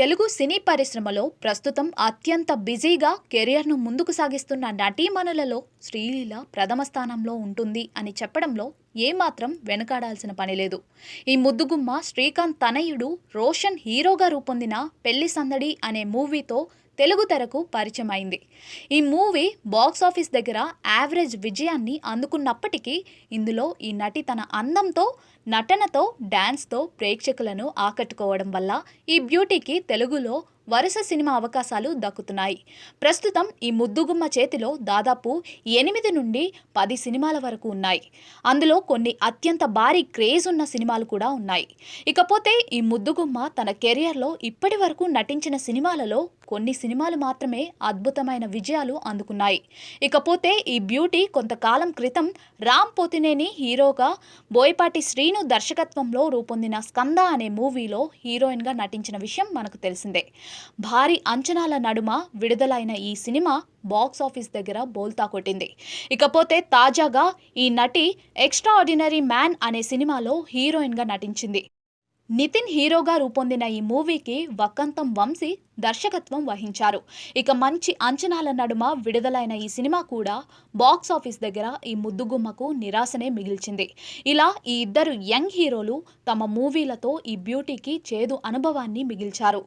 తెలుగు సినీ పరిశ్రమలో ప్రస్తుతం అత్యంత బిజీగా కెరియర్ను ముందుకు సాగిస్తున్న నటీమణులలో శ్రీలీల ప్రథమ స్థానంలో ఉంటుంది అని చెప్పడంలో ఏమాత్రం వెనకాడాల్సిన పని లేదు. ఈ ముద్దుగుమ్మ శ్రీకాంత్ తనయుడు రోషన్ హీరోగా రూపొందిన పెళ్లి సందడి అనే మూవీతో తెలుగు తెరకు పరిచయం అయింది. ఈ మూవీ బాక్సాఫీస్ దగ్గర యావరేజ్ విజయాన్ని అందుకున్నప్పటికీ ఇందులో ఈ నటి తన అందంతో, నటనతో, డాన్స్తో ప్రేక్షకులను ఆకట్టుకోవడం వల్ల ఈ బ్యూటీకి తెలుగులో వరుస సినిమా అవకాశాలు దక్కుతున్నాయి. ప్రస్తుతం ఈ ముద్దుగుమ్మ చేతిలో దాదాపు 8 నుండి 10 సినిమాల వరకు ఉన్నాయి. అందులో కొన్ని అత్యంత భారీ క్రేజ్ ఉన్న సినిమాలు కూడా ఉన్నాయి. ఇకపోతే ఈ ముద్దుగుమ్మ తన కెరియర్లో ఇప్పటి వరకు నటించిన సినిమాలలో కొన్ని సినిమాలు మాత్రమే అద్భుతమైన విజయాలు అందుకున్నాయి. ఇకపోతే ఈ బ్యూటీ కొంతకాలం క్రితం రామ్ పోతినేని హీరోగా, బోయపాటి శ్రీను దర్శకత్వంలో రూపొందిన స్కంద అనే మూవీలో హీరోయిన్గా నటించిన విషయం మనకు తెలిసిందే. భారీ అంచనాల నడుమ విడుదలైన ఈ సినిమా బాక్సాఫీస్ దగ్గర బోల్తా కొట్టింది. ఇకపోతే తాజాగా ఈ నటి ఎక్స్ట్రాఆర్డినరీ మ్యాన్ అనే సినిమాలో హీరోయిన్గా నటించింది. నితిన్ హీరోగా రూపొందిన ఈ మూవీకి వక్కంతం వంశీ దర్శకత్వం వహించారు. ఇక మంచి అంచనాల నడుమ విడుదలైన ఈ సినిమా కూడా బాక్సాఫీస్ దగ్గర ఈ ముద్దుగుమ్మకు నిరాశనే మిగిల్చింది. ఇలా ఈ ఇద్దరు యంగ్ హీరోలు తమ మూవీలతో ఈ బ్యూటీకి చేదు అనుభవాన్ని మిగిల్చారు.